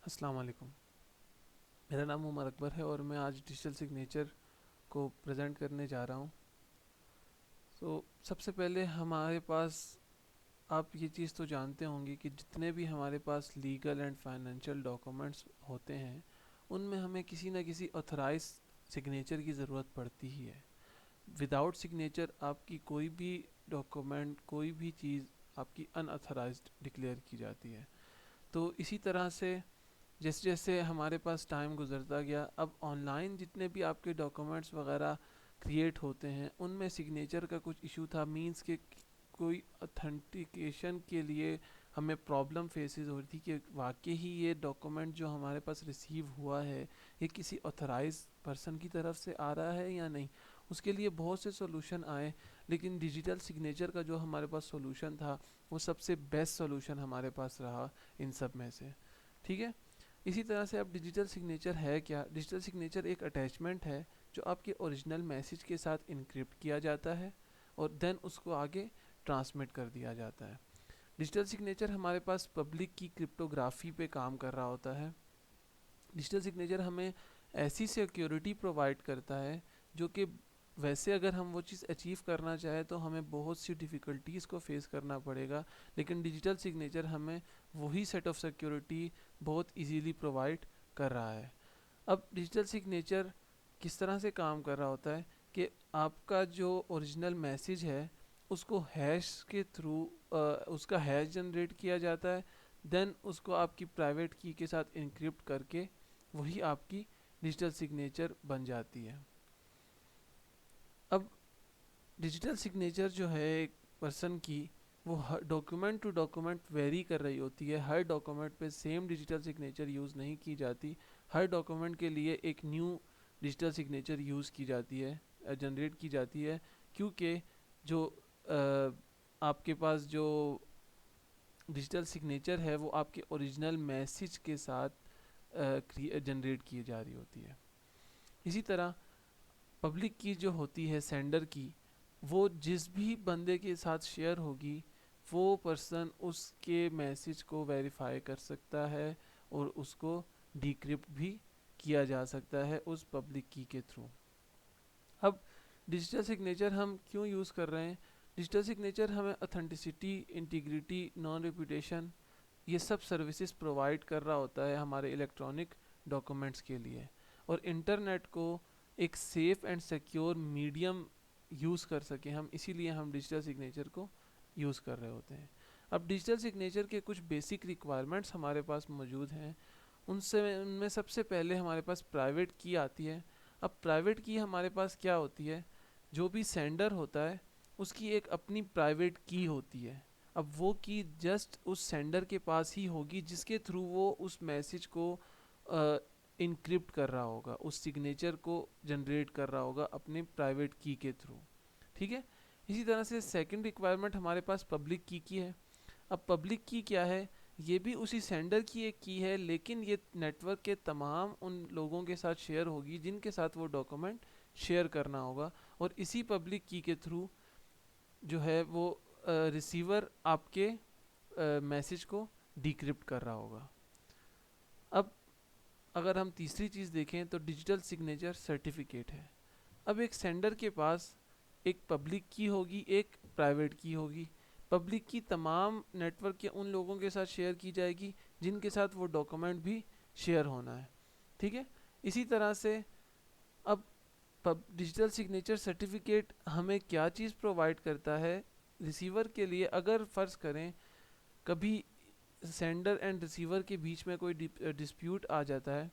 अस्सलाम वालेकुम। मेरा नाम उमर अकबर है और मैं आज डिजिटल सिग्नेचर को प्रेजेंट करने जा रहा हूँ। सबसे पहले हमारे पास, आप ये चीज़ तो जानते होंगे कि जितने भी हमारे पास लीगल एंड फाइनेंशियल डॉक्यूमेंट्स होते हैं उनमें हमें किसी न किसी ऑथराइज सिग्नेचर की ज़रूरत पड़ती ही है। विदाउट सिग्नेचर आपकी कोई भी डॉक्यूमेंट, कोई भी चीज़ आपकी अनऑथराइज्ड डिक्लेयर की जाती है। तो इसी तरह से जैसे जैसे हमारे पास टाइम गुजरता गया, अब ऑनलाइन जितने भी आपके डॉक्यूमेंट्स वगैरह क्रिएट होते हैं उनमें सिग्नेचर का कुछ इशू था। मींस के कोई ऑथेंटिकेशन के लिए हमें प्रॉब्लम फेसेस हो रही थी कि वाकई ही ये डॉक्यूमेंट जो हमारे पास रिसीव हुआ है ये किसी ऑथराइज पर्सन की तरफ से आ रहा है या नहीं। उसके लिए बहुत से सॉल्यूशन आए, लेकिन डिजिटल सिग्नेचर का जो हमारे पास सॉल्यूशन था वो सबसे बेस्ट सॉल्यूशन हमारे पास रहा इन सब में से। ठीक है। इसी तरह से अब डिजिटल सिग्नेचर है क्या? डिजिटल सिग्नेचर एक अटैचमेंट है जो आपके ओरिजिनल मैसेज के साथ इनक्रिप्ट किया जाता है और देन उसको आगे ट्रांसमिट कर दिया जाता है। डिजिटल सिग्नेचर हमारे पास पब्लिक की क्रिप्टोग्राफी पे काम कर रहा होता है। डिजिटल सिग्नेचर हमें ऐसी सिक्योरिटी प्रोवाइड करता है जो कि वैसे अगर हम वो चीज़ अचीव करना चाहें तो हमें बहुत सी डिफ़िकल्टीज़ को फेस करना पड़ेगा, लेकिन डिजिटल सिग्नेचर हमें वही सेट ऑफ सिक्योरिटी बहुत इजीली प्रोवाइड कर रहा है। अब डिजिटल सिग्नेचर किस तरह से काम कर रहा होता है कि आपका जो ओरिजिनल मैसेज है उसको हैश के थ्रू उसका हैश जनरेट किया जाता है। देन उसको आपकी प्राइवेट की के साथ इनक्रिप्ट करके वही आपकी डिजिटल सिग्नेचर बन जाती है। अब डिजिटल सिग्नेचर जो है एक पर्सन की, वो हर डॉक्यूमेंट टू डॉक्यूमेंट वेरी कर रही होती है। हर डॉक्यूमेंट पे सेम डिजिटल सिग्नेचर यूज़ नहीं की जाती। हर डॉक्यूमेंट के लिए एक न्यू डिजिटल सिग्नेचर यूज़ की जाती है, जनरेट की जाती है, क्योंकि जो आपके पास जो डिजिटल सिग्नेचर है वो आपके ओरिजिनल मैसेज के साथ जनरेट की जा रही होती है। इसी तरह पब्लिक की जो होती है, सेंडर की, वो जिस भी बंदे के साथ शेयर होगी वो पर्सन उसके मैसेज को वेरीफाई कर सकता है और उसको डिक्रिप्ट भी किया जा सकता है उस पब्लिक की के थ्रू। अब डिजिटल सिग्नेचर हम क्यों यूज़ कर रहे हैं? डिजिटल सिग्नेचर हमें ऑथेंटिसिटी, इंटीग्रिटी, नॉन रेपुटेशन, ये सब सर्विसेज प्रोवाइड कर रहा होता है हमारे इलेक्ट्रॉनिक डॉक्यूमेंट्स के लिए। और इंटरनेट को एक safe and secure medium use कर सकें हम, इसीलिए हम डिजिटल सिग्नेचर को यूज़ कर रहे होते हैं। अब डिजिटल सिग्नेचर के कुछ बेसिक रिक्वायरमेंट्स हमारे पास मौजूद हैं। उनसे उनमें सबसे पहले हमारे पास प्राइवेट की आती है। अब प्राइवेट की हमारे पास क्या होती है? जो भी सेंडर होता है उसकी एक अपनी प्राइवेट की होती है। अब वो की जस्ट उस सेंडर के पास ही होगी जिसके थ्रू वो उस मैसेज को इनक्रिप्ट कर रहा होगा, उस सिग्नेचर को जनरेट कर रहा होगा अपने प्राइवेट की के थ्रू। ठीक है। इसी तरह से सेकंड रिक्वायरमेंट हमारे पास पब्लिक की है। अब पब्लिक की क्या है? ये भी उसी सेंडर की एक की है, लेकिन ये नेटवर्क के तमाम उन लोगों के साथ शेयर होगी जिनके साथ वो डॉक्यूमेंट शेयर करना होगा, और इसी पब्लिक की के थ्रू जो है वो रिसीवर आपके मैसेज को डिक्रिप्ट कर रहा होगा। अब अगर हम तीसरी चीज़ देखें तो डिजिटल सिग्नेचर सर्टिफिकेट है। अब एक सेंडर के पास एक पब्लिक की होगी, एक प्राइवेट की होगी। पब्लिक की तमाम नेटवर्क के उन लोगों के साथ शेयर की जाएगी जिनके साथ वो डॉक्यूमेंट भी शेयर होना है। ठीक है। इसी तरह से अब डिजिटल सिग्नेचर सर्टिफिकेट हमें क्या चीज़ प्रोवाइड करता है रिसीवर के लिए? अगर फ़र्ज़ करें कभी सेंडर एंड रिसीवर के बीच में कोई डिस्प्यूट आ जाता है,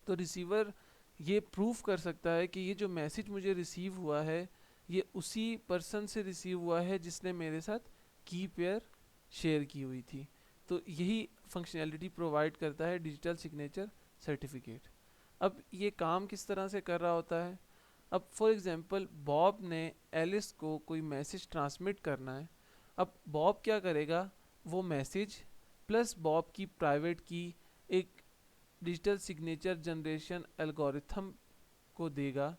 तो रिसीवर ये प्रूफ कर सकता है कि ये जो मैसेज मुझे रिसीव हुआ है ये उसी पर्सन से रिसीव हुआ है जिसने मेरे साथ की पेयर शेयर की हुई थी। तो यही फंक्शनैलिटी प्रोवाइड करता है डिजिटल सिग्नेचर सर्टिफिकेट। अब ये काम किस तरह से कर रहा होता है? अब फॉर एग्जांपल बॉब ने एलिस को कोई मैसेज ट्रांसमिट करना है। अब बॉब क्या करेगा? वो मैसेज प्लस बॉब की प्राइवेट की एक डिजिटल सिग्नेचर जनरेशन एल्गोरिथम को देगा।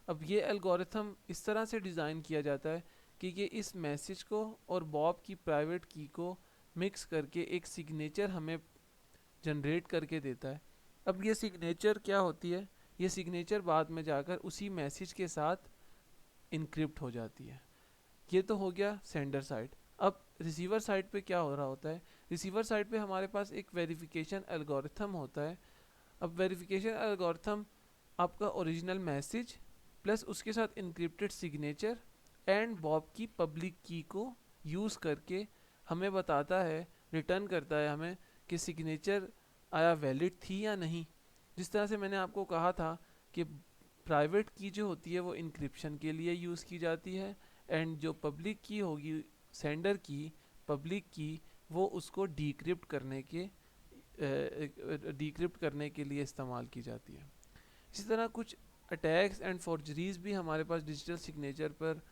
अब ये एल्गोरिथम इस तरह से डिज़ाइन किया जाता है कि ये इस मैसेज को और बॉब की प्राइवेट की को मिक्स करके एक सिग्नेचर हमें जनरेट करके देता है। अब ये सिग्नेचर क्या होती है, ये सिग्नेचर बाद में जाकर उसी मैसेज के साथ इनक्रिप्ट हो जाती है। ये तो हो गया सेंडर साइड। अब रिसीवर साइड पे क्या हो रहा होता है, रिसीवर साइड पे हमारे पास एक वेरिफिकेशन एल्गोरिथम होता है। अब वेरिफिकेशन एल्गोरिथम आपका ओरिजिनल मैसेज प्लस उसके साथ इनक्रिप्टेड सिग्नेचर एंड बॉब की पब्लिक की को यूज़ करके हमें बताता है, रिटर्न करता है हमें कि सिग्नेचर आया वैलिड थी या नहीं। जिस तरह से मैंने आपको कहा था कि प्राइवेट की जो होती है वो इंक्रिप्शन के लिए यूज़ की जाती है, एंड जो पब्लिक की होगी सेंडर की, पब्लिक की, वो उसको डिक्रिप्ट करने के लिए इस्तेमाल की जाती है। इसी तरह कुछ अटैक्स एंड फॉर्जरीज भी हमारे पास डिजिटल सिग्नेचर पर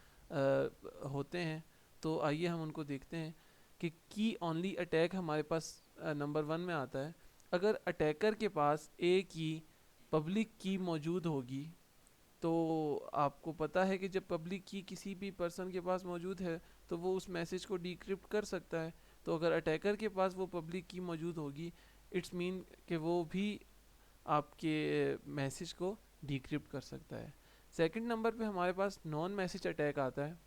होते हैं। तो आइए हम उनको देखते हैं कि की ओनली अटैक हमारे पास नंबर 1 में आता है। अगर अटैकर के पास ए की पब्लिक की मौजूद होगी, तो आपको पता है कि जब पब्लिक की किसी भी पर्सन के पास मौजूद है तो वो उस मैसेज को डिक्रिप्ट कर सकता है। तो अगर अटैकर के पास वो पब्लिक की मौजूद होगी, इट्स मीन कि वो भी आपके मैसेज को डिक्रिप्ट कर सकता है। सेकंड नंबर पे हमारे पास नॉन मैसेज अटैक आता है।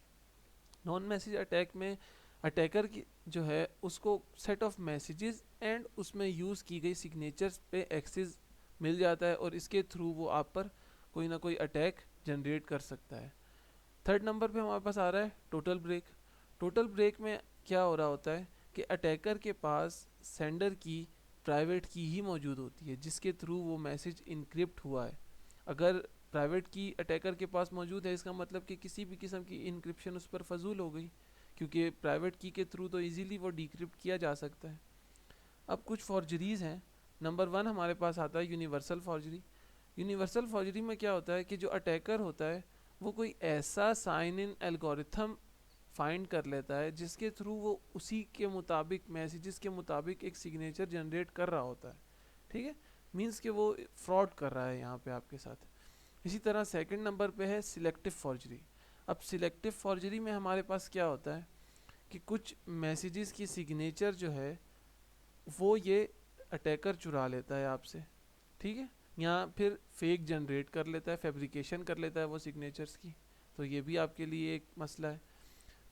नॉन मैसेज अटैक में अटैकर की जो है उसको सेट ऑफ मैसेजेस एंड उसमें यूज़ की गई सिग्नेचर्स पे एक्सेस मिल जाता है और इसके थ्रू वो आप पर कोई ना कोई अटैक जनरेट कर सकता है। थर्ड नंबर पे हमारे पास आ रहा है टोटल ब्रेक। टोटल ब्रेक में क्या हो रहा होता है कि अटैकर के पास सेंडर की प्राइवेट की ही मौजूद होती है जिसके थ्रू वो मैसेज इनक्रिप्ट हुआ है। अगर प्राइवेट की अटैकर के पास मौजूद है, इसका मतलब कि किसी भी किस्म की इनक्रिप्शन उस पर फजूल हो गई, क्योंकि प्राइवेट की के थ्रू तो इजीली वो डिक्रिप्ट किया जा सकता है। अब कुछ फॉर्जरीज हैं। नंबर 1 हमारे पास आता है यूनिवर्सल फॉर्जरी। यूनिवर्सल फॉर्जरी में क्या होता है कि जो अटैकर होता है वो कोई ऐसा साइन इन एल्गोरिथम फाइंड कर लेता है जिसके थ्रू वो उसी के मुताबिक मैसेजेस के मुताबिक एक सिग्नेचर जनरेट कर रहा होता है। ठीक है, मींस कि वो फ्रॉड कर रहा है यहाँ पे आपके साथ। इसी तरह सेकंड नंबर पे है सिलेक्टिव फॉर्जरी। अब सिलेक्टिव फॉर्जरी में हमारे पास क्या होता है कि कुछ मैसेजेस की सिग्नेचर जो है वो ये अटैकर चुरा लेता है आपसे। ठीक है, या फिर फेक जनरेट कर लेता है, फैब्रिकेशन कर लेता है वो सिग्नेचर्स की। तो ये भी आपके लिए एक मसला है।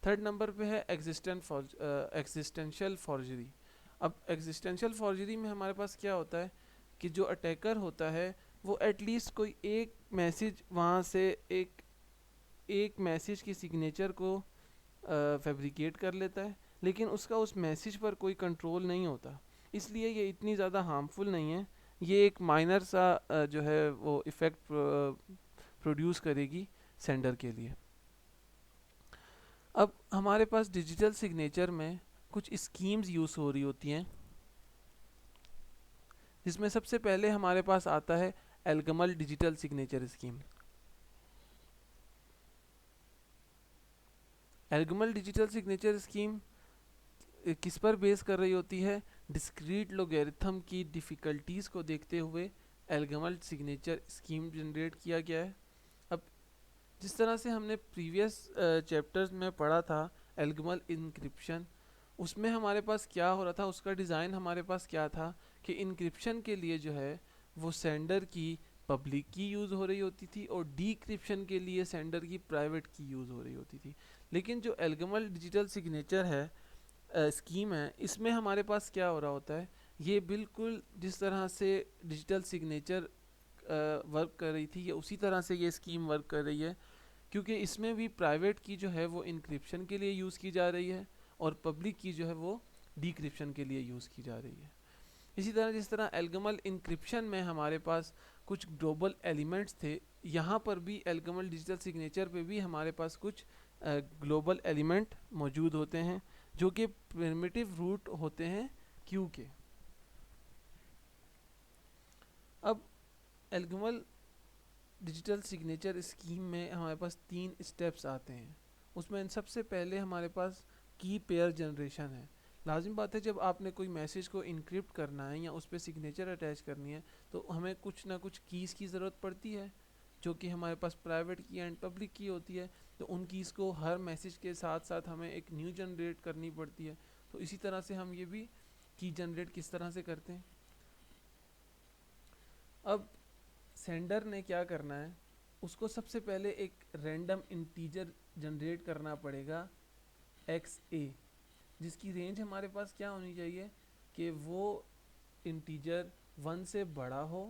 थर्ड नंबर पे है एग्जिस्टेंशियल फॉर्जरी। अब एग्जिस्टेंशियल फॉर्जरी में हमारे पास क्या होता है कि जो अटैकर होता है वो एटलीस्ट कोई एक मैसेज वहाँ से एक एक मैसेज की सिग्नेचर को फैब्रिकेट कर लेता है, लेकिन उसका उस मैसेज पर कोई कंट्रोल नहीं होता, इसलिए ये इतनी ज़्यादा हार्मफुल नहीं है। ये एक माइनर सा जो है वो इफ़ेक्ट प्रोड्यूस करेगी सेंडर के लिए। अब हमारे पास डिजिटल सिग्नेचर में कुछ स्कीम्स यूज़ हो रही होती हैं, जिसमें सबसे पहले हमारे पास आता है ElGamal digital signature scheme. ElGamal digital signature scheme किस पर बेस कर रही होती है, डिस्क्रीट लोगेरिथम की डिफ़िकल्टीज़ को देखते हुए एल्गमल सिग्नेचर स्कीम जनरेट किया गया है। अब जिस तरह से हमने प्रीवियस चैप्टर्स में पढ़ा था एल्गमल इंक्रिप्शन, उसमें हमारे पास क्या हो रहा था, उसका डिज़ाइन हमारे पास क्या था कि इंक्रिप्शन के लिए जो है वो सेंडर की पब्लिक की यूज़ हो रही होती थी और डीक्रिप्शन के लिए सेंडर की प्राइवेट की यूज़ हो रही होती थी। लेकिन जो एल्गमल डिजिटल सिग्नेचर है स्कीम है, इसमें हमारे पास क्या हो रहा होता है, ये बिल्कुल जिस तरह से डिजिटल सिग्नेचर वर्क कर रही थी, ये उसी तरह से ये स्कीम वर्क कर रही है, क्योंकि इसमें भी प्राइवेट की जो है वो इंक्रिप्शन के लिए यूज़ की जा रही है और पब्लिक की जो है वो डिक्रिप्शन के लिए यूज़ की जा रही है। इसी तरह जिस तरह एल्गमल इंक्रिप्शन में हमारे पास कुछ ग्लोबल एलिमेंट्स थे, यहाँ पर भी एल्गमल डिजिटल सिग्नेचर पे भी हमारे पास कुछ ग्लोबल एलिमेंट मौजूद होते हैं जो कि प्रिमिटिव रूट होते हैं क्यू के। अब एल्गमल डिजिटल सिग्नेचर स्कीम में हमारे पास 3 स्टेप्स आते हैं। उसमें सबसे पहले हमारे पास की पेयर जनरेशन है। लाजिम बात है, जब आपने कोई मैसेज को इनक्रिप्ट करना है या उस पर सिग्नेचर अटैच करनी है तो हमें कुछ ना कुछ कीज़ की ज़रूरत पड़ती है, जो कि हमारे पास प्राइवेट की एंड पब्लिक की होती है। तो उन कीज़ को हर मैसेज के साथ साथ हमें एक न्यू जनरेट करनी पड़ती है। तो इसी तरह से हम ये भी की जनरेट किस तरह से करते हैं, अब सेंडर ने क्या करना है, उसको सबसे पहले एक रैंडम इंटीजर जनरेट करना पड़ेगा एक्स ए, जिसकी रेंज हमारे पास क्या होनी चाहिए कि वो इंटीजर 1 से बड़ा हो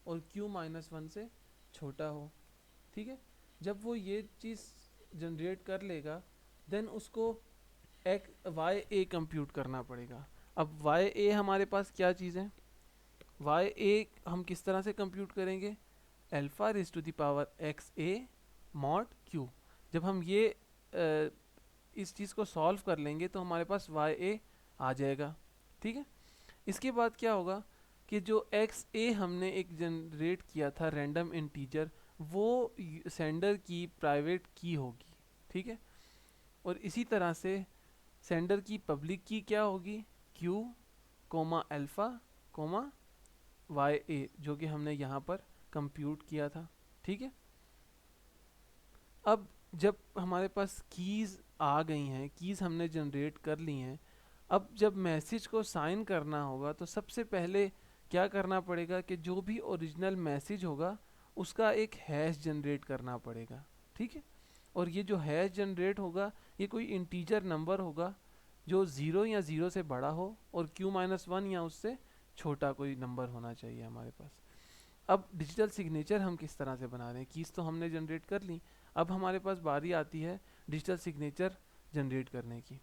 और q माइनस 1 से छोटा हो। ठीक है, जब वो ये चीज़ जनरेट कर लेगा देन उसको एक वाई ए कंप्यूट करना पड़ेगा। अब वाई ए हमारे पास क्या चीज़ है, वाई ए हम किस तरह से कंप्यूट करेंगे, alpha raise to the power x a mod q. जब हम ये इस चीज़ को सॉल्व कर लेंगे तो हमारे पास वाई ए आ जाएगा। ठीक है, इसके बाद क्या होगा कि जो एक्स ए हमने एक जनरेट किया था रैंडम इंटीजर, वो सेंडर की प्राइवेट की होगी। ठीक है, और इसी तरह से सेंडर की पब्लिक की क्या होगी, Q comma alpha comma Y A, जो कि हमने यहाँ पर कंप्यूट किया था। ठीक है, अब जब हमारे पास कीज़ आ गई हैं, कीज़ हमने जनरेट कर ली हैं, अब जब मैसेज को साइन करना होगा तो सबसे पहले क्या करना पड़ेगा कि जो भी ओरिजिनल मैसेज होगा उसका एक हैश जनरेट करना पड़ेगा। ठीक है, और ये जो हैश जनरेट होगा ये कोई इंटीजर नंबर होगा जो 0 या 0 से बड़ा हो और q माइनस 1 या उससे छोटा कोई नंबर होना चाहिए हमारे पास। अब डिजिटल सिग्नेचर हम किस तरह से बना रहे हैं, कीज़ तो हमने जनरेट कर ली, अब हमारे पास बारी आती है डिजिटल सिग्नेचर जनरेट करने की।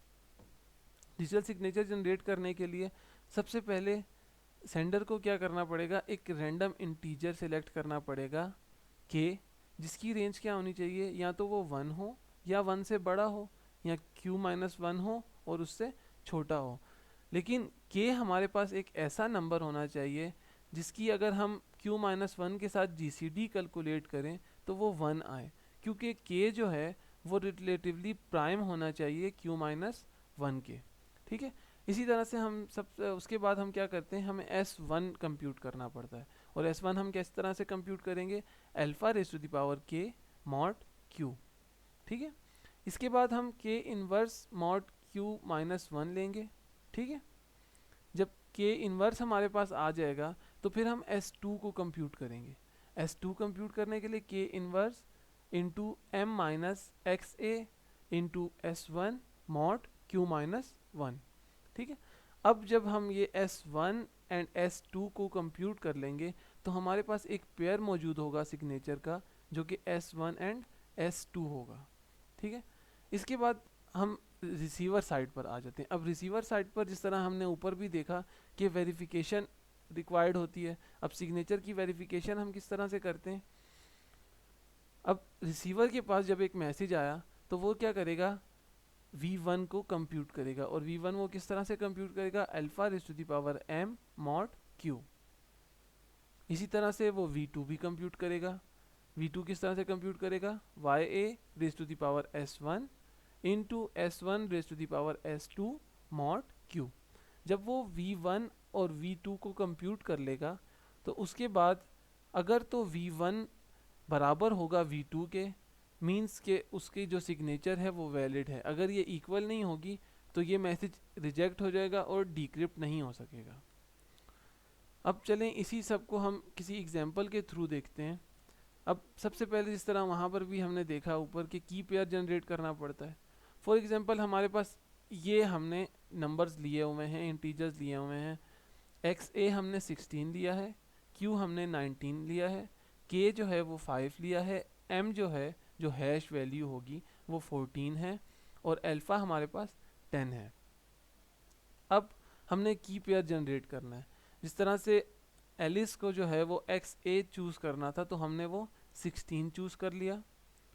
डिजिटल सिग्नेचर जनरेट करने के लिए सबसे पहले सेंडर को क्या करना पड़ेगा, एक रैंडम इंटीजर सेलेक्ट करना पड़ेगा के, जिसकी रेंज क्या होनी चाहिए, या तो वो 1 हो या 1 से बड़ा हो या q माइनस 1 हो और उससे छोटा हो। लेकिन के हमारे पास एक ऐसा नंबर होना चाहिए जिसकी अगर हम q माइनस 1 के साथ GCD कैलकुलेट करें तो वो 1 आए, क्योंकि के जो है वो रिलेटिवली प्राइम होना चाहिए q माइनस 1 के। ठीक है, इसी तरह से हम सब उसके बाद हम क्या करते हैं, हमें S1 कंप्यूट करना पड़ता है, और S1 हम किस तरह से कंप्यूट करेंगे, alpha raise to the power k mod q। ठीक है, इसके बाद हम k inverse mod q minus 1 लेंगे। ठीक है, जब k इनवर्स हमारे पास आ जाएगा तो फिर हम S2 को कंप्यूट करेंगे। S2 कंप्यूट करने के लिए k inverse into m minus X A into S1 mod q minus 1। ठीक है, अब जब हम ये S1 एंड S2 को कंप्यूट कर लेंगे तो हमारे पास एक पेयर मौजूद होगा सिग्नेचर का, जो कि S1 एंड S2 होगा। ठीक है, इसके बाद हम रिसीवर साइड पर आ जाते हैं। अब रिसीवर साइड पर जिस तरह हमने ऊपर भी देखा कि वेरिफिकेशन रिक्वायर्ड होती है, अब सिग्नेचर की वेरिफिकेशन हम किस तरह से करते हैं। अब रिसीवर के पास जब एक मैसेज आया तो वो क्या करेगा, v1 को कंप्यूट करेगा, और v1 वो किस तरह से कंप्यूट करेगा, alpha raise to the power m mod q। इसी तरह से वो v2 भी कंप्यूट करेगा, v2 किस तरह से कंप्यूट करेगा, y a raise to the power s1 into s1 raise to the power s2 mod q। जब वो v1 और v2 को कंप्यूट कर लेगा तो उसके बाद अगर तो v1 बराबर होगा v2 के, मीन्स के उसकी जो सिग्नेचर है वो वैलिड है। अगर ये इक्वल नहीं होगी तो ये मैसेज रिजेक्ट हो जाएगा और डिक्रिप्ट नहीं हो सकेगा। अब चलें इसी सब को हम किसी एग्जांपल के थ्रू देखते हैं। अब सबसे पहले जिस तरह वहाँ पर भी हमने देखा ऊपर कि की पेयर जनरेट करना पड़ता है। फॉर एग्जांपल हमारे पास ये हमने नंबर्स लिए हुए हैं, इंटीजर्स लिए हुए हैं, एक्स ए हमने 16 लिया है, क्यू हमने 19 लिया है, के जो है वो 5 लिया है, एम जो है जो हैश वैल्यू होगी वो 14 है, और अल्फ़ा हमारे पास 10 है। अब हमने की पेयर जनरेट करना है। जिस तरह से एलिस को जो है वो एक्स ए चूज़ करना था तो हमने वो 16 चूज़ कर लिया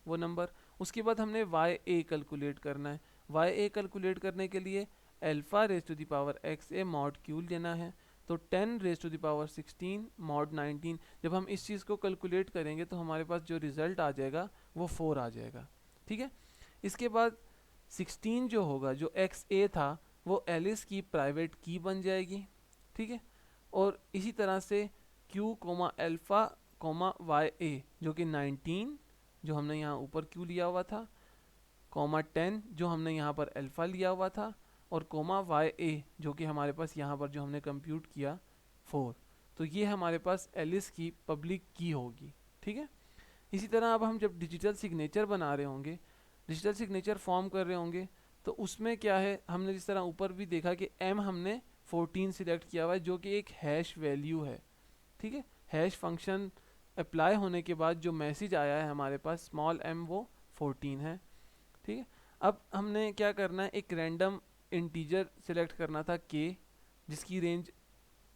वो नंबर। उसके बाद हमने वाई ए कैलकुलेट करना है। वाई ए कैलकुलेट करने के लिए alpha raise to the power x a mod q लेना है, तो 10 raise to the power 16 mod 19। जब हम इस चीज़ को कैलकुलेट करेंगे तो हमारे पास जो रिज़ल्ट आ जाएगा वो 4 आ जाएगा। ठीक है, इसके बाद 16 जो होगा, जो एक्स ए था, वो एलिस की प्राइवेट की बन जाएगी। ठीक है, और इसी तरह से q comma alpha comma Y A जो कि 19 जो हमने यहाँ ऊपर q लिया हुआ था, कोमा 10 जो हमने यहाँ पर अल्फ़ा लिया हुआ था, और कोमा वाई ए जो कि हमारे पास यहाँ पर जो हमने कंप्यूट किया 4। तो ये हमारे पास एलिस की पब्लिक की होगी, ठीक है। इसी तरह अब हम जब डिजिटल सिग्नेचर बना रहे होंगे, डिजिटल सिग्नेचर फॉर्म कर रहे होंगे, तो उसमें क्या है, हमने जिस तरह ऊपर भी देखा कि m हमने 14 सिलेक्ट किया हुआ है जो कि एक हैश वैल्यू है, ठीक है। हैश फंक्शन अप्लाई होने के बाद जो मैसेज आया है हमारे पास स्मॉल m वो 14 है, ठीक है। अब हमने क्या करना है, एक रैंडम इंटीजर सिलेक्ट करना था k, जिसकी रेंज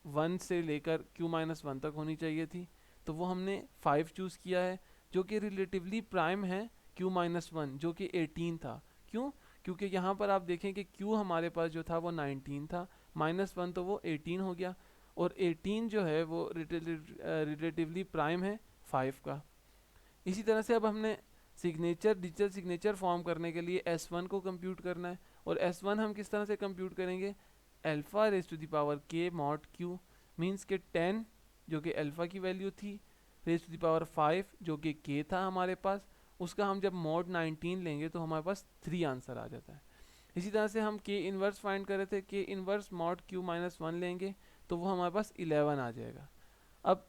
1 से लेकर q-1 तक होनी चाहिए थी, तो वो हमने 5 चूज़ किया है जो कि रिलेटिवली प्राइम है q-1 जो कि 18 था। क्यों? क्योंकि यहाँ पर आप देखें कि q हमारे पास जो था वो 19 था, -1 तो वो 18 हो गया, और 18 जो है वो रिलेटिवली प्राइम है 5 का। इसी तरह से अब हमने डिजिटल सिग्नेचर फॉर्म करने के लिए S1 को कंप्यूट करना है, और S1 हम किस तरह से कंप्यूट करेंगे, alpha raise to the power k mod q, means k 10 जो कि अल्फ़ा की वैल्यू थी, रेज़ टू द पावर 5 जो कि k था हमारे पास, उसका हम जब मॉड 19 लेंगे तो हमारे पास 3 आंसर आ जाता है। इसी तरह से हम k इन्वर्स फाइंड कर रहे थे, k इन्वर्स मॉड q-1 लेंगे तो वो हमारे पास 11 आ जाएगा। अब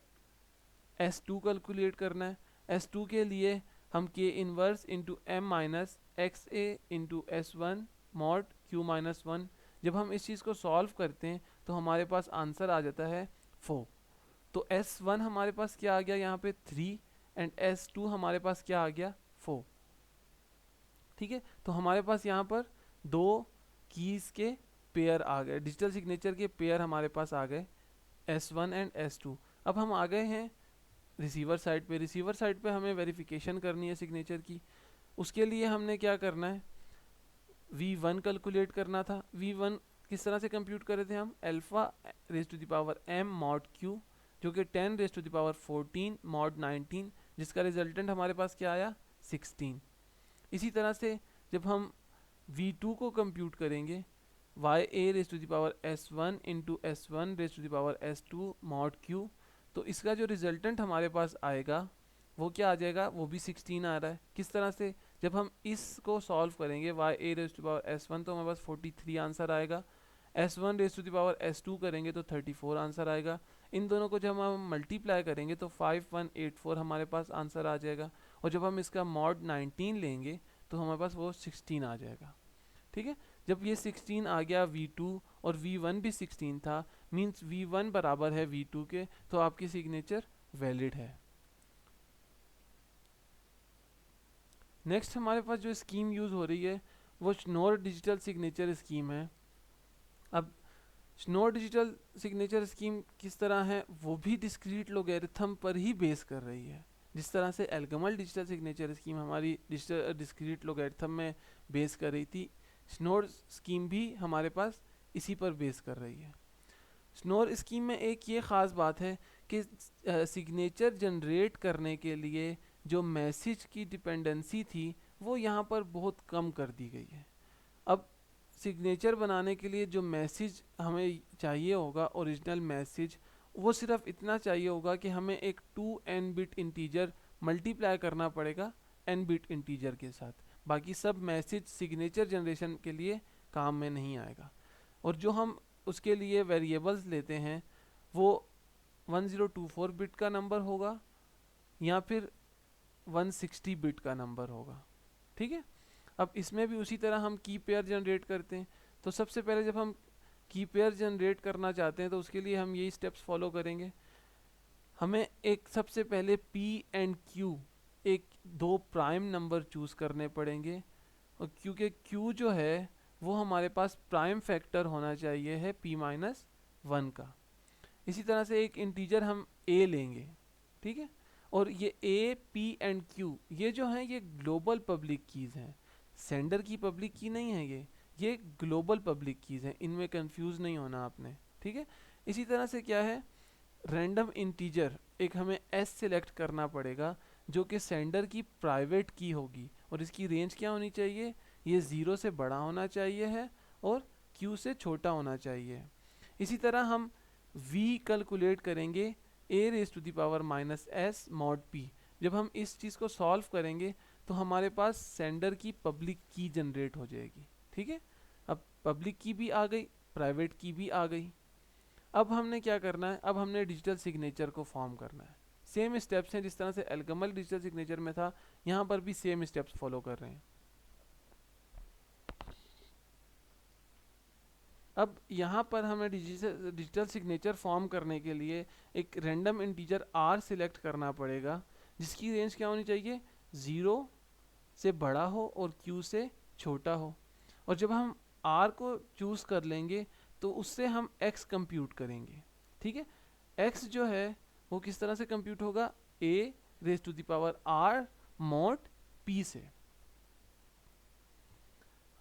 S2 कैलकुलेट करना है, S2 के लिए हम k inverse into m minus X A into S1 mod q-1, जब हम इस चीज़ को सॉल्व करते हैं तो हमारे पास आंसर आ जाता है 4। तो S1 हमारे पास क्या आ गया यहाँ पे 3, एंड S2 हमारे पास क्या आ गया 4, ठीक है। तो हमारे पास यहाँ पर दो कीज़ के पेयर आ गए, डिजिटल सिग्नेचर के पेयर हमारे पास आ गए, S1 एंड S2। अब हम आ गए हैं रिसीवर साइड पे। रिसीवर साइड पे हमें वेरिफिकेशन करनी है सिग्नेचर की। उसके लिए हमने क्या करना है, V1 कैलकुलेट करना था। V1 किस तरह से कंप्यूट कर रहे थे हम, alpha raise to the power m mod q जो कि 10 raise to the power 14 mod 19, जिसका रिजल्टेंट हमारे पास क्या आया 16। इसी तरह से जब हम V2 को कंप्यूट करेंगे, y a raise to the power s1 into s1 raise to the power s2 mod q, तो इसका जो रिजल्टेंट हमारे पास आएगा वो क्या आ जाएगा, वो भी 16 आ रहा है। किस तरह से, जब हम इसको सॉल्व करेंगे y a raise to the power s1 तो हमारे पास 43 आंसर आएगा, s1 raise to the power s2 करेंगे तो 34 आंसर आएगा। इन दोनों को जब हम मल्टीप्लाई करेंगे तो 5184 हमारे पास आंसर आ जाएगा, और जब हम इसका मॉड 19 लेंगे तो हमारे पास वो 16 आ जाएगा, ठीक है। जब ये 16 आ गया V2 और V1 भी 16 था, मींस V1 बराबर है V2 के, तो आपकी सिग्नेचर वैलिड है। नेक्स्ट हमारे पास जो स्कीम यूज़ हो रही है वो श्नोर डिजिटल सिग्नेचर स्कीम है। अब श्नोर डिजिटल सिग्नेचर स्कीम किस तरह है, वो भी डिस्क्रीट लोगैरिथम पर ही बेस कर रही है। जिस तरह से एल्गमल डिजिटल सिग्नेचर स्कीम हमारी डिस्क्रीट लोगैरिथम में बेस कर रही थी, श्नोर स्कीम भी हमारे पास इसी पर बेस कर रही है। श्नोर स्कीम में एक ये ख़ास बात है कि सिग्नेचर जनरेट करने के लिए जो मैसेज की डिपेंडेंसी थी वो यहाँ पर बहुत कम कर दी गई है। अब सिग्नेचर बनाने के लिए जो मैसेज हमें चाहिए होगा, ओरिजिनल मैसेज, वो सिर्फ इतना चाहिए होगा कि हमें एक 2n बिट इंटीजर मल्टीप्लाई करना पड़ेगा n बिट इंटीजर के साथ। बाकी सब मैसेज सिग्नेचर जनरेशन के लिए काम में नहीं आएगा। और जो हम उसके लिए वेरिएबल्स लेते हैं वो 1024 बिट का नंबर होगा या फिर 160 बिट का नंबर होगा, ठीक है। अब इसमें भी उसी तरह हम की पेयर जनरेट करते हैं। तो सबसे पहले जब हम की पेयर जनरेट करना चाहते हैं तो उसके लिए हम यही स्टेप्स फॉलो करेंगे। हमें एक सबसे पहले P एंड Q एक दो प्राइम नंबर चूज़ करने पड़ेंगे, और क्योंकि Q जो है वो हमारे पास प्राइम फैक्टर होना चाहिए है P-1 का। इसी तरह से एक इंटीजर हम A लेंगे, ठीक है। और ये A, P एंड Q ये जो हैं ये ग्लोबल पब्लिक कीज़ हैं, सेंडर की पब्लिक की नहीं है ये ग्लोबल पब्लिक कीज़ हैं, इनमें कंफ्यूज नहीं होना आपने, ठीक है। इसी तरह से क्या है, रैंडम इंटीजर एक हमें S सिलेक्ट करना पड़ेगा जो कि सेंडर की प्राइवेट की होगी, और इसकी रेंज क्या होनी चाहिए, ये 0 से बड़ा होना चाहिए है और Q से छोटा होना चाहिए। इसी तरह हम V कैलकुलेट करेंगे a raise to the power -s mod p। जब हम इस चीज़ को सॉल्व करेंगे तो हमारे पास सेंडर की पब्लिक की जनरेट हो जाएगी, ठीक है। अब पब्लिक की भी आ गई, प्राइवेट की भी आ गई। अब हमने क्या करना है, अब हमने डिजिटल सिग्नेचर को फॉर्म करना है। सेम स्टेप्स हैं जिस तरह से एल्गमल डिजिटल सिग्नेचर में था, यहाँ पर भी सेम स्टेप्स फॉलो कर रहे हैं। अब यहाँ पर हमें डिजिटल सिग्नेचर फॉर्म करने के लिए एक रैंडम इंटीजर r सिलेक्ट करना पड़ेगा, जिसकी रेंज क्या होनी चाहिए, 0 से बड़ा हो और q से छोटा हो। और जब हम r को चूज़ कर लेंगे तो उससे हम x कंप्यूट करेंगे। ठीक है, x जो है वो किस तरह से कंप्यूट होगा, a raise to the power r mod p से।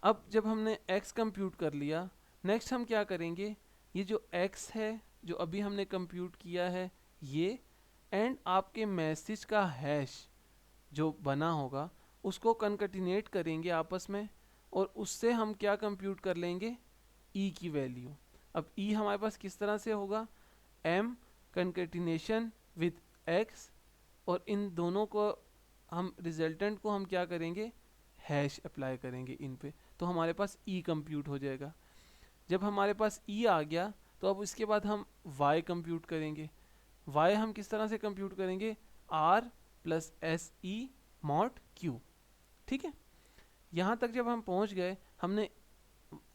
अब जब हमने x कंप्यूट कर लिया, नेक्स्ट हम क्या करेंगे, ये जो x है जो अभी हमने कंप्यूट किया है ये, एंड आपके मैसेज का हैश जो बना होगा उसको कनकटिनेट करेंगे आपस में, और उससे हम क्या कंप्यूट कर लेंगे, e की वैल्यू। अब e हमारे पास किस तरह से होगा, m कनकटिनेशन विद x, और इन दोनों को हम रिजल्टेंट को हम क्या करेंगे, हैश अप्लाई करेंगे इन पे, तो हमारे पास e कंप्यूट हो जाएगा। जब हमारे पास e आ गया तो अब इसके बाद हम y कंप्यूट करेंगे। y हम किस तरह से कंप्यूट करेंगे, r plus S E mod q। ठीक है, यहाँ तक जब हम पहुँच गए, हमने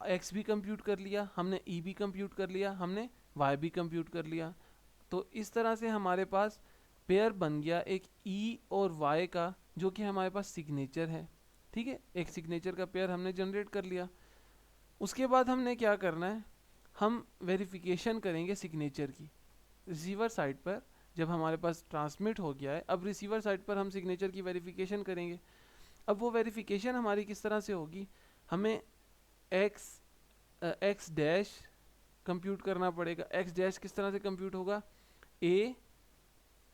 x भी कंप्यूट कर लिया, हमने e भी कंप्यूट कर लिया, हमने y भी कंप्यूट कर लिया। तो इस तरह से हमारे पास पेयर बन गया एक e और y का, जो कि हमारे पास सिग्नेचर है। ठीक है, एक सिग्नेचर का पेयर हमने जनरेट कर लिया। उसके बाद हमने क्या करना है, हम वेरिफिकेशन करेंगे सिग्नेचर की रिसीवर साइड पर। जब हमारे पास ट्रांसमिट हो गया है, अब रिसीवर साइड पर हम सिग्नेचर की वेरिफिकेशन करेंगे। अब वो वेरिफिकेशन हमारी किस तरह से होगी, हमें एक्स डैश कंप्यूट करना पड़ेगा। एक्स डैश किस तरह से कंप्यूट होगा, a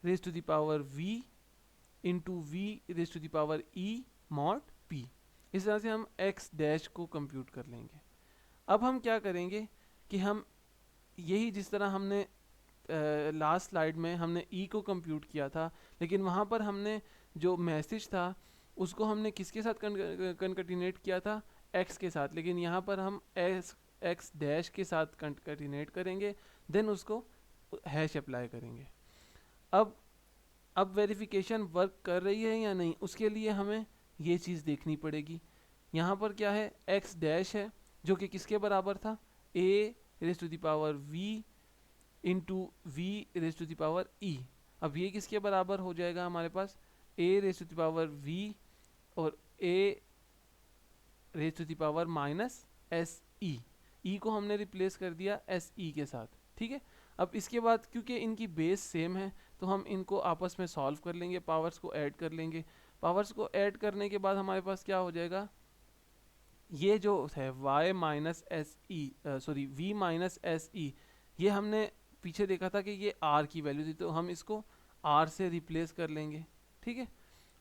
raise to the power v into v raise to the power e mod p। इस तरह से हम x डैश को कंप्यूट कर लेंगे। अब हम क्या करेंगे कि हम यही जिस तरह हमने लास्ट स्लाइड में हमने e को कंप्यूट किया था, लेकिन वहाँ पर हमने जो मैसेज था उसको हमने किसके साथ कनकटिनेट किया था, x के साथ, लेकिन यहाँ पर हम x डैश के साथ कनकटिनेट करेंगे, देन उसको हैश अप्लाई करेंगे। अब वेरिफिकेशन वर्क कर रही है या नहीं, उसके लिए हमें ये चीज़ देखनी पड़ेगी। यहाँ पर क्या है, x डैश है जो कि किसके बराबर था, a raise to the power v into v raise to the power e। अब ये किसके बराबर हो जाएगा, हमारे पास a raise to the power v और a raise to the power minus s e को हमने रिप्लेस कर दिया एस ई के साथ। ठीक है, अब इसके बाद क्योंकि इनकी बेस सेम है तो हम इनको आपस में सॉल्व कर लेंगे, पावर्स को ऐड कर लेंगे। पावर्स को ऐड करने के बाद हमारे पास क्या हो जाएगा, ये जो है y माइनस एस ई सॉरी v माइनस एस ई, ये हमने पीछे देखा था कि ये r की वैल्यू थी, तो हम इसको r से रिप्लेस कर लेंगे। ठीक है,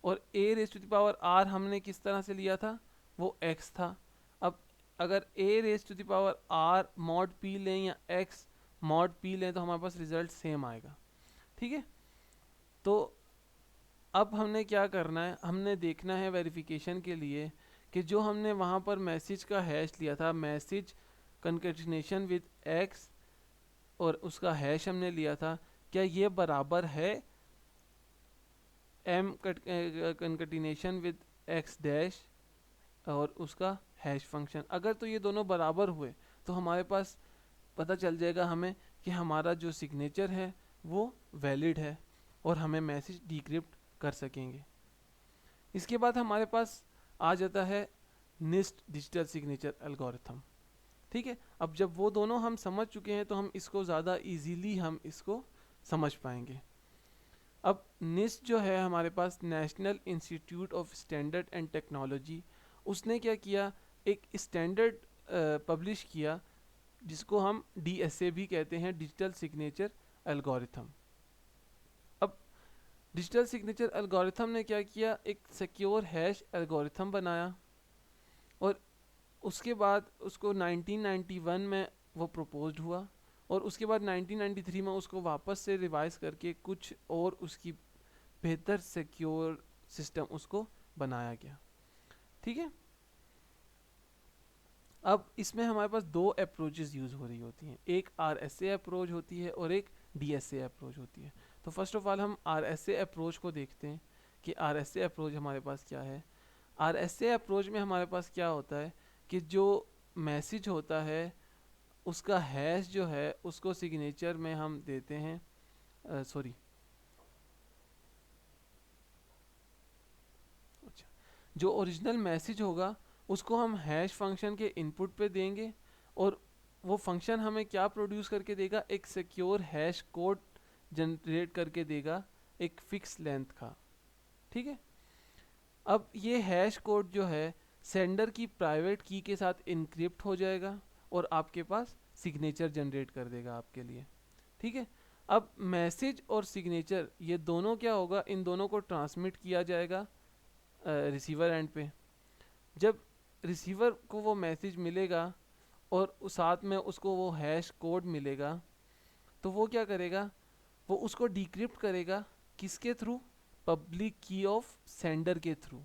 और a raise to the power r हमने किस तरह से लिया था, वो x था। अब अगर a raise to the power r mod p लें या x मॉड p लें तो हमारे पास रिजल्ट सेम आएगा। ठीक है, तो अब हमने क्या करना है, हमने देखना है वेरिफिकेशन के लिए कि जो हमने वहाँ पर मैसेज का हैश लिया था, मैसेज कनकैटिनेशन विद x, और उसका हैश हमने लिया था, क्या ये बराबर है m कनकैटिनेशन विद x डैश और उसका हैश फंक्शन। अगर तो ये दोनों बराबर हुए तो हमारे पास पता चल जाएगा हमें कि हमारा जो सिग्नेचर है वो वैलिड है और हमें मैसेज डिक्रिप्ट कर सकेंगे। इसके बाद हमारे पास आ जाता है निस्ट डिजिटल सिग्नेचर एल्गोरिथम। ठीक है, अब जब वो दोनों हम समझ चुके हैं तो हम इसको ज़्यादा इजीली हम इसको समझ पाएंगे। अब निस्ट जो है हमारे पास National Institute of Standard and Technology, उसने क्या किया, एक स्टैंडर्ड पब्लिश किया जिसको हम DSA भी कहते हैं, डिजिटल सिग्नेचर एल्गोरिथम। अब डिजिटल सिग्नेचर एल्गोरिथम ने क्या किया, एक सिक्योर हैश एल्गोरिथम बनाया और उसके बाद उसको 1991 में वो प्रपोज्ड हुआ और उसके बाद 1993 में उसको वापस से रिवाइज करके कुछ और उसकी बेहतर सिक्योर सिस्टम उसको बनाया गया। ठीक है, अब इसमें हमारे पास दो अप्रोचेस यूज़ हो रही होती हैं, एक RSA अप्रोच होती है और एक DSA अप्रोच होती है। तो फर्स्ट ऑफ ऑल हम RSA अप्रोच को देखते हैं कि RSA अप्रोच हमारे पास क्या है। RSA अप्रोच में हमारे पास क्या होता है कि जो मैसेज होता है उसका हैश जो है उसको सिग्नेचर में हम देते हैं, सॉरी, अच्छा, जो ओरिजिनल मैसेज होगा उसको हम हैश फंक्शन के इनपुट पे देंगे और वो फंक्शन हमें क्या प्रोड्यूस करके देगा, एक सिक्योर हैश कोड जनरेट करके देगा एक फिक्स लेंथ का। ठीक है, अब ये हैश कोड जो है सेंडर की प्राइवेट की के साथ इनक्रिप्ट हो जाएगा और आपके पास सिग्नेचर जनरेट कर देगा आपके लिए। ठीक है, अब मैसेज और सिग्नेचर ये दोनों क्या होगा, इन दोनों को ट्रांसमिट किया जाएगा रिसीवर एंड पे। जब रिसीवर को वो मैसेज मिलेगा और साथ में उसको वो हैश कोड मिलेगा तो वो क्या करेगा, वो उसको डिक्रिप्ट करेगा किसके थ्रू, पब्लिक की ऑफ सेंडर के थ्रू।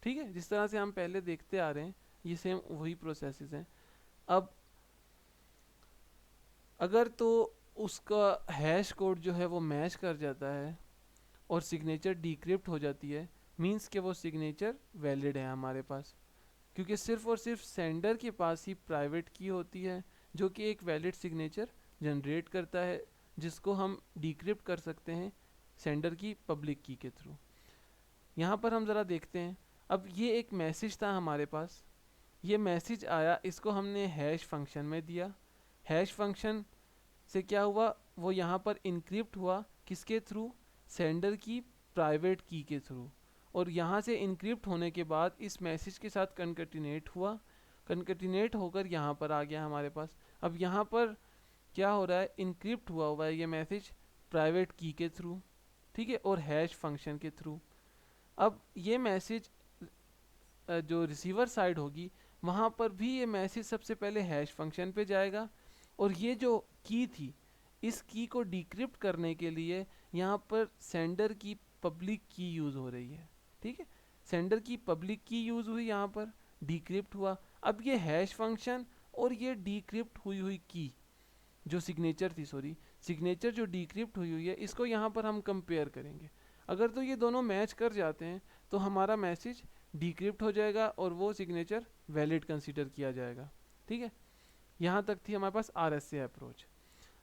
ठीक है, जिस तरह से हम पहले देखते आ रहे हैं ये सेम वही प्रोसेसेस हैं। अब अगर तो उसका हैश कोड जो है वो मैच कर जाता है और सिग्नेचर डिक्रिप्ट हो जाती है, मींस कि वो सिग्नेचर वैलिड है हमारे पास, क्योंकि सिर्फ और सिर्फ सेंडर के पास ही प्राइवेट की होती है जो कि एक वैलिड सिग्नेचर जनरेट करता है जिसको हम डिक्रिप्ट कर सकते हैं सेंडर की पब्लिक की के थ्रू। यहाँ पर हम ज़रा देखते हैं, अब ये एक मैसेज था हमारे पास, ये मैसेज आया, इसको हमने हैश फंक्शन में दिया, हैश फंक्शन से क्या हुआ, वो यहाँ पर इनक्रिप्ट हुआ किसके थ्रू, सेंडर की प्राइवेट की के थ्रू, और यहाँ से इनक्रिप्ट होने के बाद इस मैसेज के साथ कनकटिनेट हुआ, कनकटिनेट होकर यहाँ पर आ गया हमारे पास। अब यहाँ पर क्या हो रहा है, इनक्रिप्ट हुआ है ये मैसेज प्राइवेट की के थ्रू, ठीक है, और हैश फंक्शन के थ्रू। अब ये मैसेज जो रिसीवर साइड होगी वहाँ पर भी ये मैसेज सबसे पहले हैश फंक्शन पे जाएगा और ये जो की थी इस की को डिक्रिप्ट करने के लिए यहाँ पर सेंडर की पब्लिक की यूज़ हो रही है। ठीक है, सेंडर की पब्लिक की यूज़ हुई, यहाँ पर डिक्रिप्ट हुआ। अब ये हैश फंक्शन और ये डिक्रिप्ट हुई हुई की जो सिग्नेचर थी, सॉरी, सिग्नेचर जो डिक्रिप्ट हुई हुई है, इसको यहाँ पर हम कंपेयर करेंगे। अगर तो ये दोनों मैच कर जाते हैं तो हमारा मैसेज डिक्रिप्ट हो जाएगा और वो सिग्नेचर वैलिड कंसीडर किया जाएगा। ठीक है, यहाँ तक थी हमारे पास RSA अप्रोच।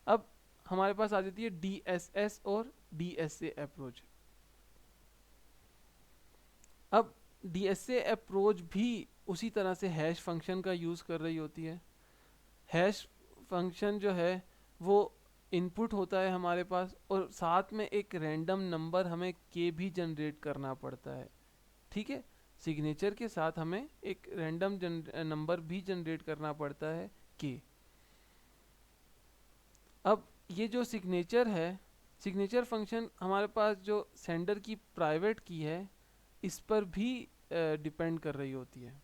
अब हमारे पास आ जाती है DSS और DSA अप्रोच। अब DSA अप्रोच भी उसी तरह से हैश फंक्शन का यूज़ कर रही होती है। हैश फंक्शन जो है वो इनपुट होता है हमारे पास और साथ में एक रैंडम नंबर हमें के भी जनरेट करना पड़ता है। ठीक है, सिग्नेचर के साथ हमें एक रैंडम नंबर भी जनरेट करना पड़ता है के। अब ये जो सिग्नेचर है, सिग्नेचर फंक्शन हमारे पास जो सेंडर की प्राइवेट की है इस पर भी डिपेंड कर रही होती है।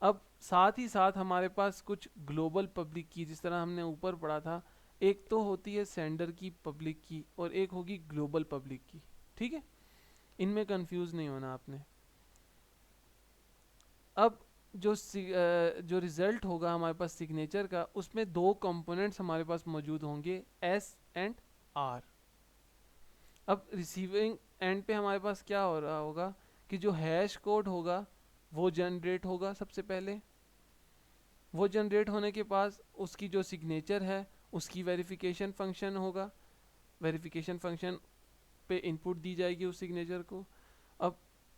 अब साथ ही साथ हमारे पास कुछ ग्लोबल पब्लिक की, जिस तरह हमने ऊपर पढ़ा था, एक तो होती है सेंडर की पब्लिक की और एक होगी ग्लोबल पब्लिक की। ठीक है, इनमें कंफ्यूज नहीं होना आपने। अब जो रिजल्ट होगा हमारे पास सिग्नेचर का, उसमें दो कंपोनेंट्स हमारे पास मौजूद होंगे, एस एंड आर। अब रिसीविंग एंड पे हमारे पास क्या हो रहा होगा कि जो हैश कोड होगा वो जनरेट होगा सबसे पहले, वो जनरेट होने के पास उसकी जो सिग्नेचर है उसकी वेरिफिकेशन फंक्शन होगा, वेरिफिकेशन फंक्शन पे इनपुट दी जाएगी उस सिग्नेचर को। अब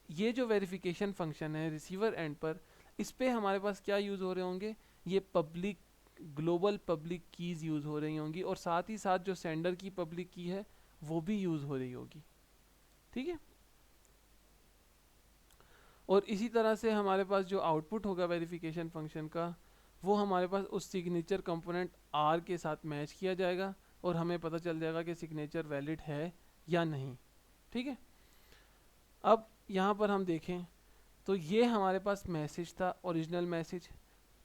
ये जो वेरिफिकेशन फंक्शन है रिसीवर एंड पर, इस पे हमारे पास क्या यूज़ हो रहे होंगे, ये public global public keys use हो रही होंगी और साथ ही साथ जो सेंडर की पब्लिक की है वो भी यूज़ हो रही होगी। ठीक है, और इसी तरह से हमारे पास जो आउटपुट होगा वेरिफिकेशन फंक्शन का, वो हमारे पास उस सिग्नेचर कंपोनेंट आर के साथ मैच किया जाएगा और हमें पता चल जाएगा कि सिग्नेचर वैलिड है या नहीं। ठीक है, अब यहाँ पर हम देखें तो ये हमारे पास मैसेज था, ओरिजिनल मैसेज।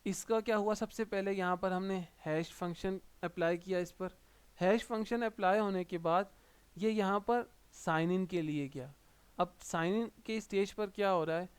इसका क्या हुआ, सबसे पहले यहाँ पर हमने हैश फंक्शन अप्लाई किया इस पर। हैश फंक्शन अप्लाई होने के बाद ये यहाँ पर साइन इन के लिए गया। अब साइन इन के स्टेज पर क्या हो रहा है,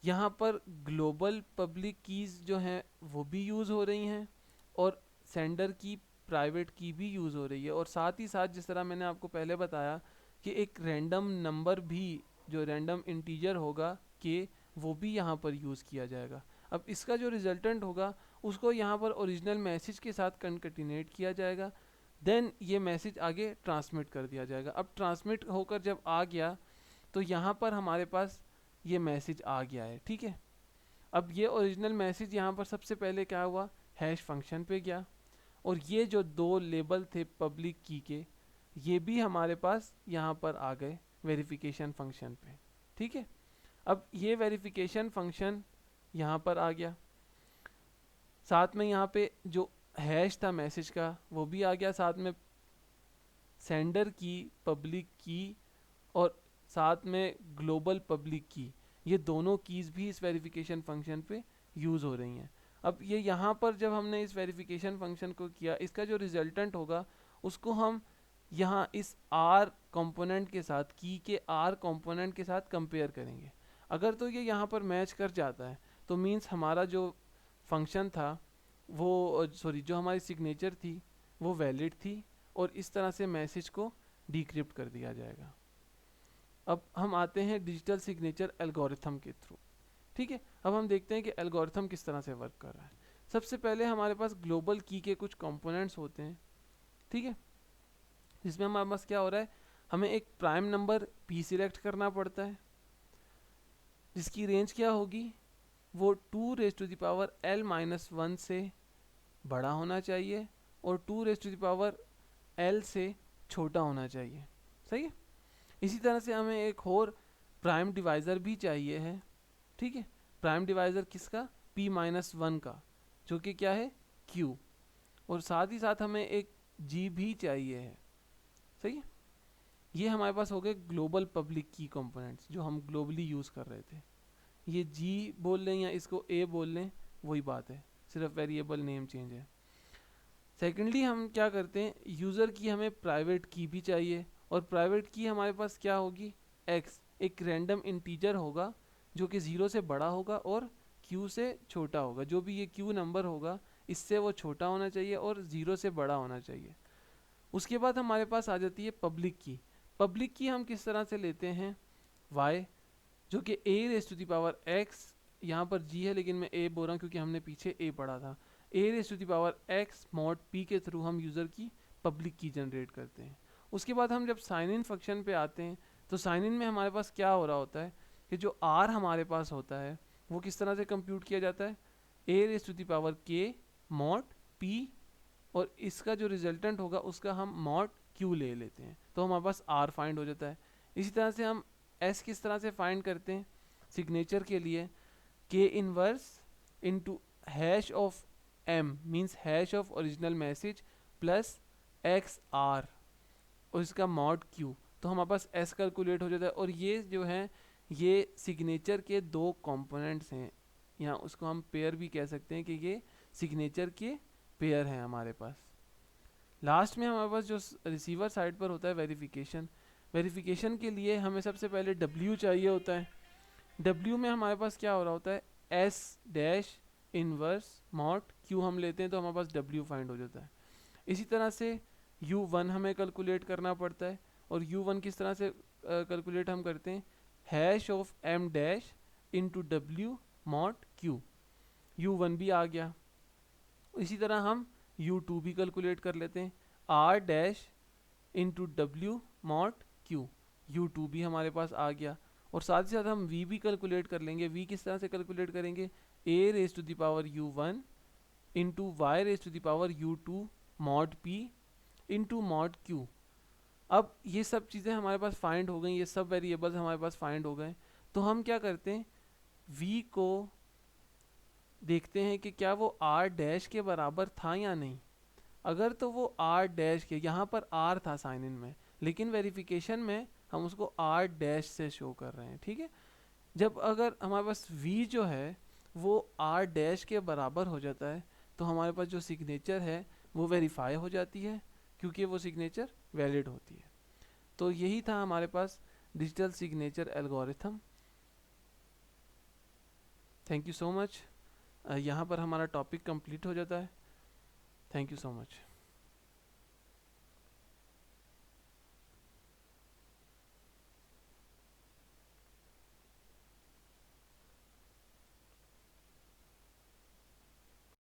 यहाँ पर ग्लोबल पब्लिक कीज़ जो हैं वो भी यूज़ हो रही हैं और सेंडर की प्राइवेट की भी यूज़ हो रही है, और साथ ही साथ जिस तरह मैंने आपको पहले बताया कि एक रैंडम नंबर भी, जो रैंडम इंटीजर होगा के, वो भी यहाँ पर यूज़ किया जाएगा। अब इसका जो रिजल्टेंट होगा उसको यहाँ पर ओरिजिनल मैसेज के साथ कंकैटिनेट किया जाएगा, देन ये मैसेज आगे ट्रांसमिट कर दिया जाएगा। अब ट्रांसमिट होकर जब आ गया तो यहाँ पर हमारे पास ये मैसेज आ गया है, ठीक है। अब ये ओरिजिनल मैसेज यहाँ पर सबसे पहले क्या हुआ, हैश फंक्शन पे गया, और ये जो दो लेबल थे पब्लिक की के, ये भी हमारे पास यहाँ पर आ गए वेरिफिकेशन फंक्शन पे, ठीक है। अब ये वेरिफिकेशन फंक्शन यहाँ पर आ गया, साथ में यहाँ पे जो हैश था मैसेज का वो भी आ गया, साथ में सेंडर की, पब्लिक की, और साथ में ग्लोबल पब्लिक की, ये दोनों कीज़ भी इस वेरिफिकेशन फंक्शन पे यूज़ हो रही हैं। अब ये यहाँ पर जब हमने इस वेरिफिकेशन फंक्शन को किया, इसका जो रिजल्टेंट होगा उसको हम यहाँ इस आर कंपोनेंट के साथ, की के आर कंपोनेंट के साथ कंपेयर करेंगे। अगर तो ये यहाँ पर मैच कर जाता है तो मीन्स हमारा जो फंक्शन था वो, सॉरी, जो हमारी सिग्नेचर थी वो वैलिड थी, और इस तरह से मैसेज को डिक्रिप्ट कर दिया जाएगा। अब हम आते हैं डिजिटल सिग्नेचर एल्गोरिथम के थ्रू, ठीक है। अब हम देखते हैं कि एल्गोरिथम किस तरह से वर्क कर रहा है। सबसे पहले हमारे पास ग्लोबल की के कुछ कंपोनेंट्स होते हैं, ठीक है, जिसमें हमारे पास क्या हो रहा है, हमें एक प्राइम नंबर p सिलेक्ट करना पड़ता है जिसकी रेंज क्या होगी, वो 2⁻L-1 से बड़ा होना चाहिए और 2⁻L से छोटा होना चाहिए, सही है। इसी तरह से हमें एक और प्राइम डिवाइज़र भी चाहिए है, ठीक है। प्राइम डिवाइज़र किसका, p-1 का, जो कि क्या है, q, और साथ ही साथ हमें एक g भी चाहिए है, सही है। ये हमारे पास हो गए ग्लोबल पब्लिक की कंपोनेंट्स जो हम ग्लोबली यूज़ कर रहे थे। ये g बोल लें या इसको a बोल लें, वही बात है, सिर्फ वेरिएबल नेम चेंज है। सेकेंडली हम क्या करते हैं, यूज़र की हमें प्राइवेट की भी चाहिए, और प्राइवेट की हमारे पास क्या होगी, x, एक रैंडम इंटीजर होगा जो कि 0 से बड़ा होगा और q से छोटा होगा। जो भी ये q नंबर होगा इससे वो छोटा होना चाहिए और 0 से बड़ा होना चाहिए। उसके बाद हमारे पास आ जाती है पब्लिक की। पब्लिक की हम किस तरह से लेते हैं, y, जो कि a⁻x, यहाँ पर g है लेकिन मैं a बोल रहा हूँ क्योंकि हमने पीछे a पढ़ा था, a⁻x mod p के थ्रू हम यूज़र की पब्लिक की जनरेट करते हैं। उसके बाद हम जब साइन इन फंक्शन पे आते हैं तो साइन इन में हमारे पास क्या हो रहा होता है कि जो r हमारे पास होता है वो किस तरह से कंप्यूट किया जाता है, a⁻k mod p, और इसका जो रिजल्टेंट होगा उसका हम mod q ले लेते हैं, तो हमारे पास r फाइंड हो जाता है। इसी तरह से हम s किस तरह से फाइंड करते हैं, सिग्नेचर के लिए k inverse into hash of m, means hash of original message plus x r और इसका मॉड q, तो हमारे पास s कैलकुलेट हो जाता है। और ये जो है ये सिग्नेचर के दो कंपोनेंट्स हैं, यहाँ उसको हम पेयर भी कह सकते हैं कि ये सिग्नेचर के पेयर हैं हमारे पास। लास्ट में हमारे पास जो रिसीवर साइड पर होता है वेरिफिकेशन, वेरिफिकेशन के लिए हमें सबसे पहले w चाहिए होता है। w में हमारे पास क्या हो रहा होता है, s dash inverse mod q हम लेते हैं तो हमारे पास w फाइंड हो जाता है। इसी तरह से u1 हमें कैलकुलेट करना पड़ता है, और u1 किस तरह से कैलकुलेट हम करते हैं, hash of m dash into w mod q, u1 भी आ गया। इसी तरह हम u2 भी कैलकुलेट कर लेते हैं, r dash into w mod q, u2 भी हमारे पास आ गया। और साथ ही साथ हम v भी कैलकुलेट कर लेंगे। v किस तरह से कैलकुलेट करेंगे, a⁻u1 into y⁻u2 mod p into mod q। अब ये सब चीज़ें हमारे पास फाइंड हो गई, ये सब वेरिएबल्स हमारे पास फाइंड हो गए, तो हम क्या करते हैं, v को देखते हैं कि क्या वो r डैश के बराबर था या नहीं। अगर तो वो r डैश के, यहाँ पर r था साइन इन में, लेकिन वेरिफिकेशन में हम उसको r डैश से शो कर रहे हैं, ठीक है। जब अगर हमारे पास v जो है वो r डैश के बराबर हो जाता है तो हमारे पास जो सिग्नेचर है वो वेरीफाई हो जाती है, क्योंकि वो सिग्नेचर वैलिड होती है। तो यही था हमारे पास digital signature algorithm. Thank you so much. यहाँ पर हमारा टॉपिक कंप्लीट हो जाता है। Thank you so much.